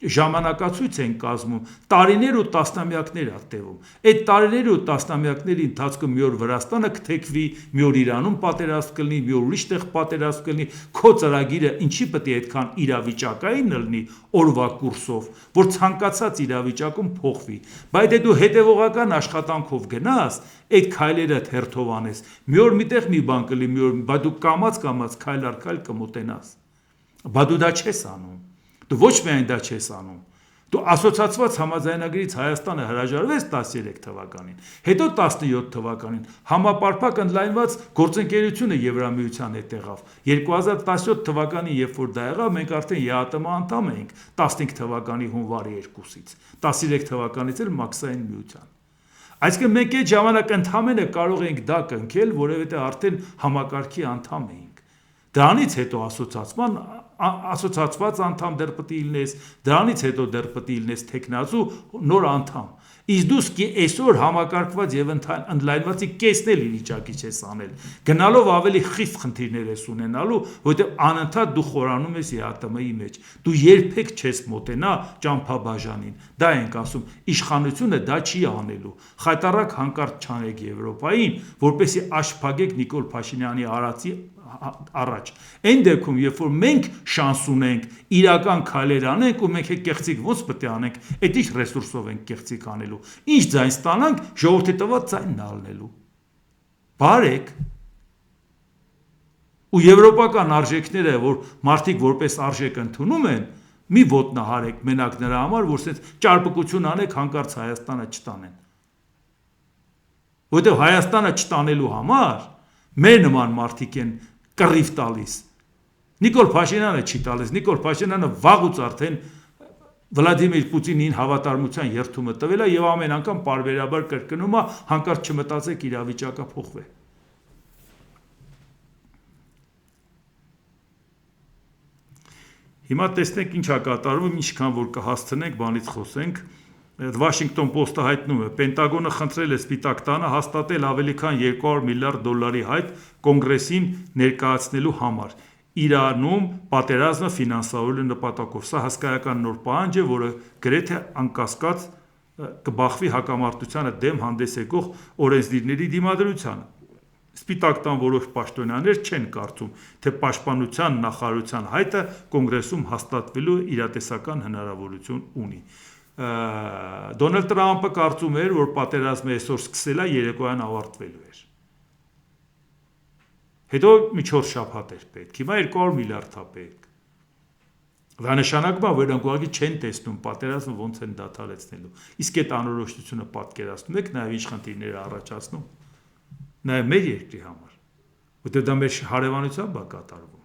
ժամանակացույց են կազմում, տարիներ ու տասնամյակներ է տևում։ Այդ տարիներ ու տասնամյակների ընթացքում մի օր Վրաստանը կթեքվի, մի օր Իրանում պատերազմ կլինի, մի օր ուրիշ տեղ պատերազմ կլինի, քո ծրագիրը ինչի պետք է այդքան իրավիճակային լինի օրվա կուրսով, որ ցանկացած իրավիճակում փոխվի։ Բայց դե դու հետևողական աշխատանքով գնաս, այդ քայլերը հերթով անես։ Մի օր միտեղ մի բան կլինի, մի օր, բայց դու կամած քայլ առ քայլ կմոտենաս։ Բայց դու դա չես անում։ Դու ոչ միայն դա չես անում, դու ասոցիացված համաձայնագրից Հայաստանը հրաժարվեց 13 թվականին, հետո 17 թվականին համապարփակ ընդլայնված գործընկերությունը Եվրամիության հետ եղավ։ 2017 թվականին, երբ որ դա եղավ, մենք արդեն ԵԱՏՄ անդամ էինք 15 թվականի հունվարի 2-ից, 13 թվականից էլ մաքսային միության։ Այսինքն մենք այդ ժամանակ ընդհանրապես կարող էինք դա կնքել, որովհետև արդեն համակարգի անդամ էինք։ Դրանից հետո ասոցիացված անդամ դեռ պետք է լինես, դրանից հետո դեռ պետք է լինես թեկնածու նոր անդամ։ Իսկ դու այսօր համակարգված եւ ընդլայնվածի կեսն էլ վիճակի չես անել։ Գնալով ավելի խիստ խնդիրներ ես ունենալու, որովհետեւ անընդհատ դու խորանում ես ԵԱՏՄ-ի մեջ։ Դու երբեք չես մոտենա ճամփաբաժանին։ Դա ենք ասում, իշխանությունը դա չի անելու։ Խայտարակ հանկարծ չանեք Եվրոպային, որպեսզի աշփագեք Նիկոլ Փաշինյանի արածի առաջ։ Այն դեպքում, երբ որ մենք շանս ունենք իրական քայլեր անենք ու մենք է կեղծիկ ոնց պետք է անենք, այդ ինչ ռեսուրսով ենք կեղծիկ անելու։ Ինչ ձայն ստանանք, ժողովրդի տված ձայնն ալնելու։ Բարեք։ Ու եվրոպական արժեքները, որ մարդիկ որպես արժեք ընդունում են, մի ոտնահարեք մենակ նրա համար, որ ասենց ճարպկություն անեք հանկարծ Հայաստանը չտանեն։ Որտեղ Հայաստանը չտանելու համար մեր նման մարդիկ են կռիվ տալիս։ Նիկոլ Փաշինյանը չի տալիս, Նիկոլ Փաշինյանը վաղուց արդեն Վլադիմիր Պուտինին հավատարմության երթումը տվել է եւ ամեն անգամ պարբերաբար կրկնում է, հանկարծ չմտածեք իրավիճակը փոխվի։ Հիմա տեսնենք ինչ է կատարվում, ինչքան որ կհասցնենք, բանից խոսենք։ Washington Post-ը հայտնում է, Պենտագոնը խնդրել է Սպիտակ տանը հաստատել ավելի քան $200 միլիարդ հայտ կոնգրեսին ներկայացնելու համար։ Իրանում պատերազմը ֆինանսավորելու նպատակով։ Սա հսկայական նոր պահանջ է, որը գրեթե անկասկած կբախվի հակամարտությանը դեմ հանդես եկող օրենսդիրների դիմադրությանը։ Սպիտակ տան որոշ պաշտոնյաներ չեն կարծում, թե պաշտպանության նախարարության հայտը կոնգրեսում հաստատվելու իրատեսական հնարավորություն ունի։ Դոնալդ Տրամպը կարծում էր, որ պատերազմը այսօր սկսել է, երեկոյան ավարտվելու էր։ Հետո մի 4 շաբաթ էր պետք, հիմա 200 միլիարդ է պետք։ Դա նշանակում է, որ նրանք ուղղակի չեն տեսնում պատերազմը ոնց են դադարեցնելու։ Իսկ այդ անորոշությունը պատկերացնում եք, նաև ինչ խնդիրներ է առաջացնում։ Նաև մեր երկրի համար, որտեղ դա մեր հարևանությամբ է կատարվում։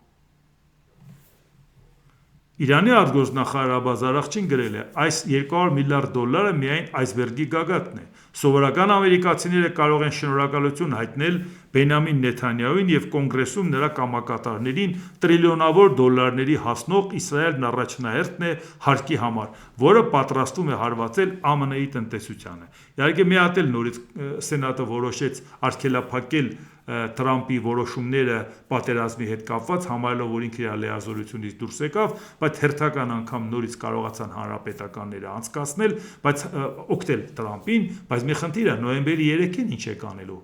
Իրանի արտգործնախարար Աբբաս Արաղչին գրել է. այս 200 միլիարդ դոլարը միայն այսբերգի գագաթն է։ Սովորական ամերիկացիները կարող են շնորհակալություն հայտնել Բենյամին Նեթանյահուին և կոնգրեսում նրա կամակատարներին տրիլիոնավոր դոլարների հասնող Իսրայելն առաջնահերթն է հարկի համար, որը պատրաստվում է հարվածել ԱՄՆ-ի տնտեսությանը։ Իհարկե մի հատ էլ նորից Սենատը որոշեց արգելափակել Թրամփի որոշումները պատերազմի հետ կապված, համարելով, որ ինքը իր լիազորությունից դուրս եկավ, բայց հերթական անգամ նորից կարողացան հանրապետականները անցկացնել, բայց օգնել Թրամփին, բայց մի խնդիր է, նոյեմբերի 3-ին ինչ եք անելու։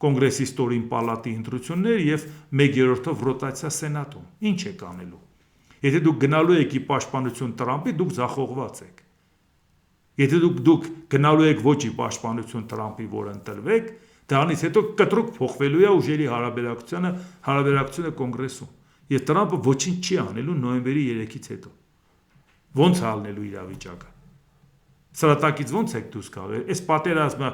Կոնգրեսի ստորին պալատի ընտրություններ և 1/3-ով ռոտացիա Սենատում։ Ինչ եք անելու։ Եթե դուք գնալու եք ի պաշտպանություն Թրամփի, դուք ձախողված եք։ Եթե դուք գնալու եք ոչ ի պաշտպանություն Թրամփի, որ ընտրվեք, դրանից հետո կտրուկ փոխվելու է ուժերի հարաբերակցությունը կոնգրեսում։ Եվ Թրամփը ոչինչ չի անելու նոյեմբերի 3-ից հետո։ Ոնց է ալնելու իրավիճակը։ Սրատակից ոնց եք դուրս գալու։ Այս պատերազմը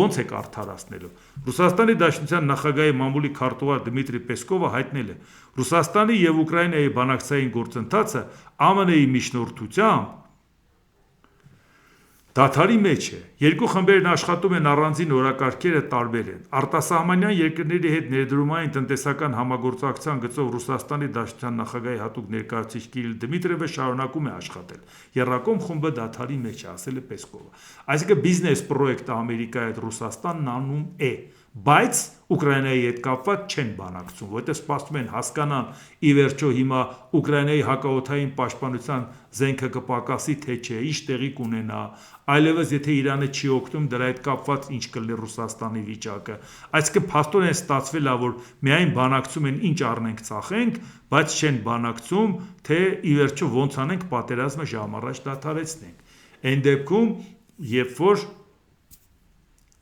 ոնց եք արդարացնելու։ Ռուսաստանի Դաշնության նախագահի մամուլի քարտուղար Դմիտրի Պեսկովը հայտնել է. Ռուսաստանի և Ուկրաինայի բանակցային գործընթացը ԱՄՆ-ի միջնորդությամբ դադարի մեջ է։ Երկու խմբերն աշխատում են առանձին օրակարգերը տարբեր են։ Արտասահմանյան երկրների հետ ներդրումային տնտեսական համագործակցության գծով Ռուսաստանի Դաշնության նախագահի հատուկ ներկայացուցիչ Կիրիլ Դմիտրիևը շարունակում է աշխատել։ Եռակողմ խումբը դադարի մեջ է, ասել է Պեսկովը։ Այսինքն բիզնես պրոյեկտը Ամերիկայի հետ Ռուսաստանն անում է, բայց Ուկրաինայի հետ կապված չեն բանակցում, որտեղ սպասում են հասկանան ի վերջո հիմա Ուկրաինայի հակաօդային պաշտպանության զենքը կպակասի թե չէ, ինչ տեղի կունենա, այլևս եթե Իրանը չի օգնում դրա հետ կապված ինչ կլինի Ռուսաստանի վիճակը։ Այսինքն փաստորեն ստացվել է, որ միայն բանակցում են ինչ առնենք ծախենք, բայց չեն բանակցում, թե ի վերջո ոնց անենք պատերազմը ժամ առաջ դադարեցնենք։ Այն դեպքում, երբ որ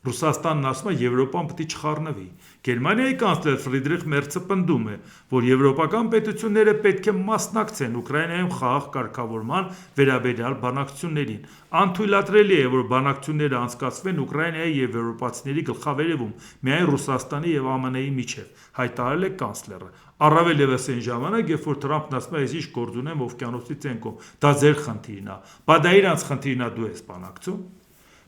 Ռուսաստանն ասում է Եվրոպան պետք է չխառնվի։ Գերմանիայի կանցլեր Ֆրիդրիխ Մերցը պնդում է, որ եվրոպական պետությունները պետք է մասնակցեն Ուկրաինայում խաղաղ կարգավորման վերաբերյալ բանակցություններին։ Անթույլատրելի է, որ բանակցությունները անցկացվեն Ուկրաինայի և եվրոպացիների գլխավերևում, միայն Ռուսաստանի և ԱՄՆ-ի միջև, հայտարարել է կանցլերը։ Առավել ևս այն ժամանակ, երբ որ Թրամփն ասում է, ես ինչ գործ ունեմ օվկիանոսի ծենքում, դա ձեր խնդիրն է, բա դա իրանց խնդիրն է, դու ես բանակցում։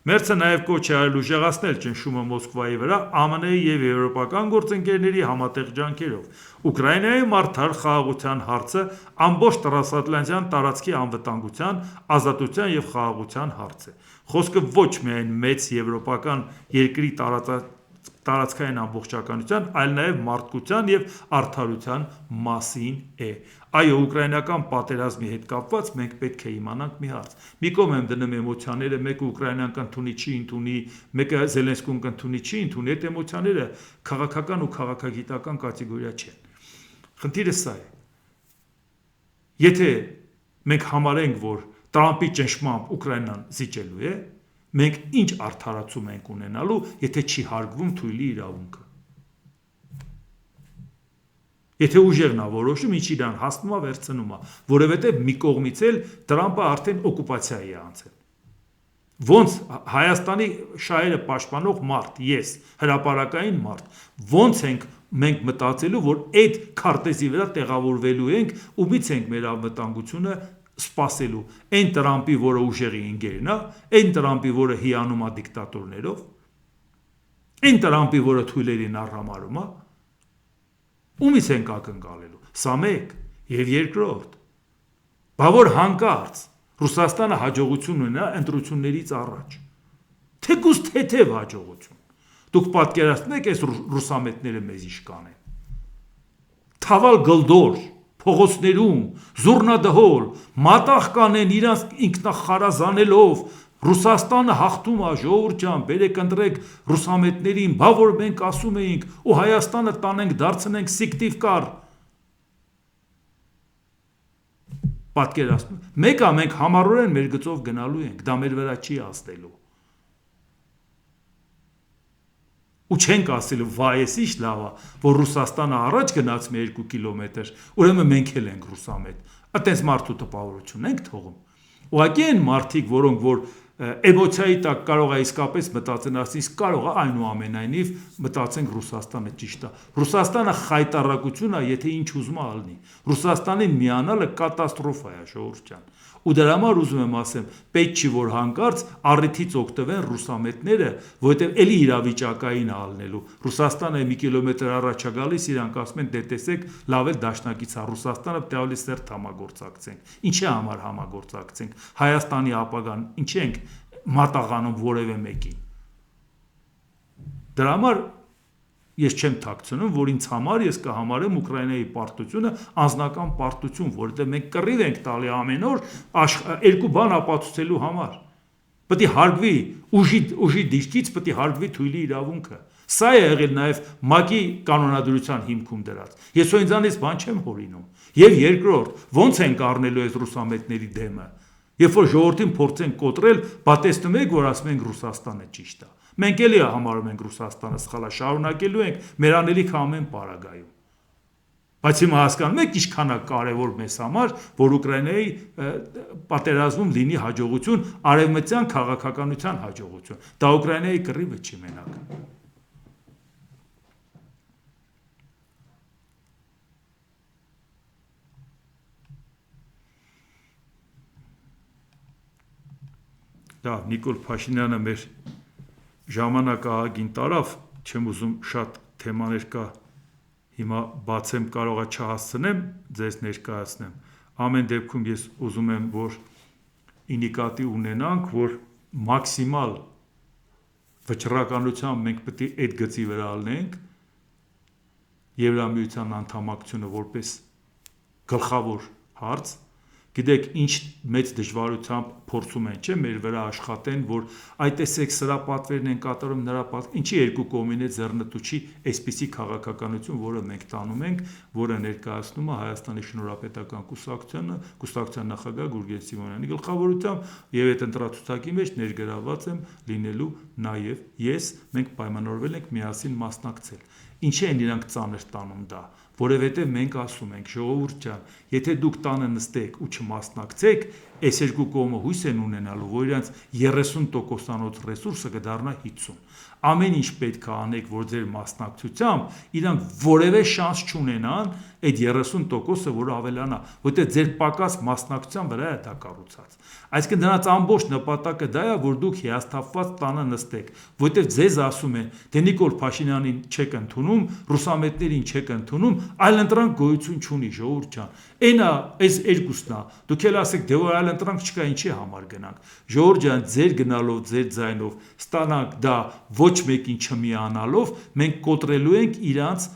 Մերցը նաև կոչ է արել ուժեղացնել ճնշումը Մոսկվայի վրա ԱՄՆ-ի և եվրոպական գործընկերների համատեղ ջանքերով։ Ուկրաինայում արդար խաղաղության հարցը ամբողջ Տրանսատլանտյան տարածքի անվտանգության, ազատության և խաղաղության հարց է։ Խոսքը ոչ միայն մեծ եվրոպական երկրի տարածքային ամբողջականության, այլ նաև մարդկության և արդարության մասին է։ Այո, ուկրաինական պատերազմի հետ կապված մենք պետք է իմանանք մի հարց։ Մի կողմ եմ դնում էմոցիաները, մեկը ուկրաինան կընդունի, չի ընդունի, մեկը Զելենսկուն կընդունի, չի ընդունի, այդ էմոցիաները քաղաքական ու քաղաքագիտական կատեգորիա չեն։ Խնդիրը սա է։ Եթե մենք համարենք, որ Տրամփի ճնշմամբ Ուկրաինան զիջելու է, մենք ինչ արդարացում ենք ունենալու, եթե չի հարգվում թույլի իրավունքը։ Եթե ուժերն է որոշում, ինչ իրան հասնում է, վերցնում է, որովհետև մի կողմից էլ Տրամփը արդեն օկուպացիայի է անցել։ Ոնց Հայաստանի շահերը պաշտպանող մարդ, ես, հրապարակային մարդ, ոնց ենք մենք մտածելու, որ այդ քարտեզի վրա տեղավորվելու ենք, ումից ենք մեր անվտանգությունը սպասելու։ Այն Տրամփի, որը ուժերի ընկերն է, այն Տրամփի, որը հիանում է դիկտատորներով, այն Տրամփի, որը թույլերին արհամարհում է, ումից ենք ակնկալելու։ Սա մեկ եւ երկրորդ։ Բա որ հանկարծ Ռուսաստանը հաջողություն ունենա ընտրություններից առաջ։ Թեկուզ թեթև հաջողություն։ Դուք պատկերացնում եք այս ռուսամետները մեզ ինչ կանեն։ Թավալ գլդոր, փողոցներում, զուռնադհոլ, մատաղ կանեն իրանց ինքնախարազանելով, Ռուսաստանը հաղթում է, ժողովուրդ ջան, բերեք ընտրեք ռուսամետներին, բա որ մենք ասում էինք, ու Հայաստանը տանենք, դարձնենք Սիկտիվկար։ Պատկերացնում։ Մեկը մենք համառորեն մեր գծով գնալու ենք, դա մեր վրա չի ազդելու։ Ու չենք ասելու, վայ, էս ինչ լավ է, որ Ռուսաստանը առաջ գնաց մի 2 կիլոմետր, ուրեմն մենք էլ ենք ռուսամետ։ Այդպես մարդու տպավորություն ենք թողում։ Ուղղակի են մարդիկ, որոնք որ էմոցիայի տակ կարող է իսկապես մտածեն, ասես կարող է այնուամենայնիվ մտածենք Ռուսաստանը ճիշտ է։ Ռուսաստանը խայտառակություն է, եթե ինչ ուզում է ալնի։ Ռուսաստանին միանալը կատաստրոֆա է, ժողովուրդ ջան։ Ու դրա համար ուզում եմ ասեմ, պետք չի որ հանկարծ առիթից օգտվեն ռուսամետները, որովհետև էլի իրավիճակային ալնելու։ Ռուսաստանը մի կիլոմետր առաջ է գալիս, իրանք ասում են դե տեսեք, լավ էլ դաշնակից է Ռուսաստանը, պետք է ավելի սերտ համագործակցենք։ Ինչի համար համագործակցենք։ Հայաստանի ապագան ինչի ենք մատաղանում որևէ մեկին։ Դրա համար ես չեմ թաքցնում, որ ինձ համար ես կհամարեմ Ուկրաինայի պարտությունը անձնական պարտություն, որովհետև մենք կռիվ ենք տալի ամեն օր երկու բան ապացուցելու համար։ Պետք է հարգվի ուժի դիրքից պետք է հարգվի թույլի իրավունքը։ Սա է եղել նաև ՄԱԿ-ի կանոնադրության հիմքում դրած։ Ես ինձանից բան չեմ հորինում։ Եվ երկրորդ, ո՞նց ենք առնելու այս ռուսամետների դեմը։ Երբ որ ժողովրդին փորձենք կոտրել, բա տեսնում եք, որ ասում ենք Ռուսաստանը ճիշտ է։ Մենք էլի համարում ենք Ռուսաստանը սխալ է, շարունակելու ենք մեր անելիքը ամեն պարագայում։ Բայց հիմա հասկանում եք ինչքան է կարևոր մեզ համար, որ Ուկրաինայի պատերազմում լինի հաջողություն, արևմտյան քաղաքականության հաջողություն։ Դա Ուկրաինայի կռիվը չի մենակ։ Դա Նիկոլ Փաշինյանը մեր ժամանակահագին տարավ, չեմ ուզում շատ թեմաներ կա, հիմա բացեմ կարողա չհասցնեմ ձեզ ներկայացնեմ։ Ամեն դեպքում ես ուզում եմ, որ ի նկատի ունենանք, որ մաքսիմալ վճռականությամբ մենք պետք է այդ գծի վրա ալնենք Եվրամիության անդամակցությունը որպես գլխավոր հարց։ Գիտեք, ինչ մեծ դժվարությամբ փորձում են, չէ՞, մեր վրա աշխատեն, որ այ տեսեք սրա պատվերն են կատարում, նրա ինչի երկու կողմին է ձեռնտու չի այսպիսի քաղաքականություն, որը մենք տանում ենք, որը ներկայացնում է Հայաստանի Շնորհապետական կուսակցության նախագահ Գուրգեն Սիմոնյանի գլխավորությամբ, եւ այդ ընտրացուցակի մեջ ներգրաված եմ լինելու նաեւ ես, մենք պայմանավորվել ենք միասին մասնակցել։ Ինչի են իրանք ծանր տանում դա, որովհետև մենք ասում ենք, ժողովուրդ ջան, եթե դուք տանը նստեք ու չմասնակցեք, այս երկու կողմը հույս են ունենալու, որ իրանց 30%-անոց ռեսուրսը կդառնա 50։ Ամեն ինչ պետք է անեք, որ ձեր մասնակցությամբ իրանք որևէ շանս չունենան այդ 30%-ը, որ ավելանա, որտեղ ձեր պակաս մասնակցության վրա է դա կառուցած։ Այսինքն դրանց ամբողջ նպատակը դա է, որ դուք հիասթափված տանը նստեք, որտեղ ձեզ ասում են, դե Նիկոլ Փաշինյանին չեք ընդունում, ռուսամետներին չեք ընդունում, այլ ընտրանք գոյություն չունի, ժողովուրդ ջան։ Այնա, այս երկուսն է։ Դուք էլ ասեք, դե որ այլ ընտրանք չկա, ինչի համար գնանք։ Ժողովուրդ ջան, ձեր գնալով, ձեր ձայնով ստանանք դա ոչ մեկին չմիանալով, մենք կոտրելու ենք իրանց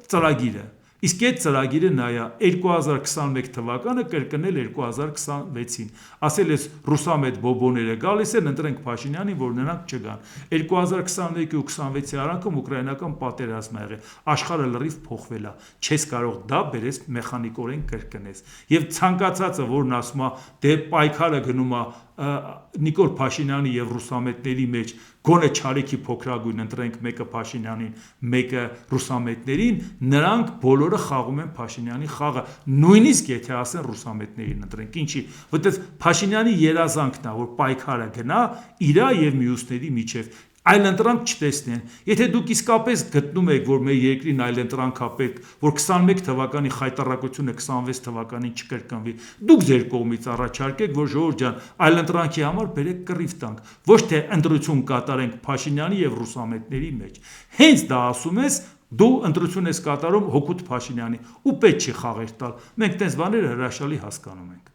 ծրագիրը։ Իսկ այդ ծրագիրը նա է 2021 թվականը կրկնել 2026-ին։ Ասել ես ռուսամետ բոբոները գալիս են, ընտրենք Փաշինյանին, որ նրանք չգան։ 2021-ի ու 26-ի արանքում ուկրաինական պատերազմ ա եղել։ Աշխարհը լրիվ փոխվել է։ Չես կարող դա բերես մեխանիկորեն կրկնես։ Եվ ցանկացածը, որն ասում է, դե պայքարը գնում է Նիկոլ Փաշինյանի եւ ռուսամետների մեջ, գոնե չարիքի փոքրագույն ընտրենք մեկը Փաշինյանին, մեկը ռուսամետներին, նրանք բոլորը խաղում են Փաշինյանի խաղը, նույնիսկ եթե ասեն ռուսամետներին ընտրենք, ինչի, որտեղ Փաշինյանի երազանքն է, որ պայքարը գնա իրա եւ մյուսների միջև, այլընտրանք չտեսնեն։ Եթե դուք իսկապես գտնում եք, որ մեր երկրին այլընտրանք է պետք, որ 21 թվականի խայտառակությունը 26 թվականին չկրկնվի, դուք ձեր կողմից առաջարկեք, որ ժողովուրդ ջան, այլընտրանքի համար բերեք կռիվ տանք, ոչ թե ընտրություն կատարենք Փաշինյանի եւ ռուսամետների մեջ։ Հենց դա ասում ես, դու ընտրություն ես կատարում հօգուտ Փաշինյանի, ու պետք չի խաղեր տալ։ Մենք տես բաները հրաշալի հասկանում ենք։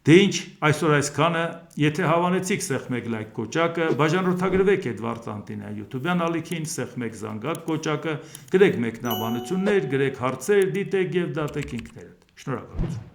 Դե ինչ, այսօր այսքանը, եթե հավանեցիք սեղմեք լայք կոճակը, բաժանորդագրվեք Էդվարդ Անտինյա YouTube-յան ալիքին, սեղմեք զանգակ կոճակը, գրեք մեկնաբանություններ, գրեք հարցեր, դիտեք եւ դատեք ինքներդ։ Շնորհակալություն։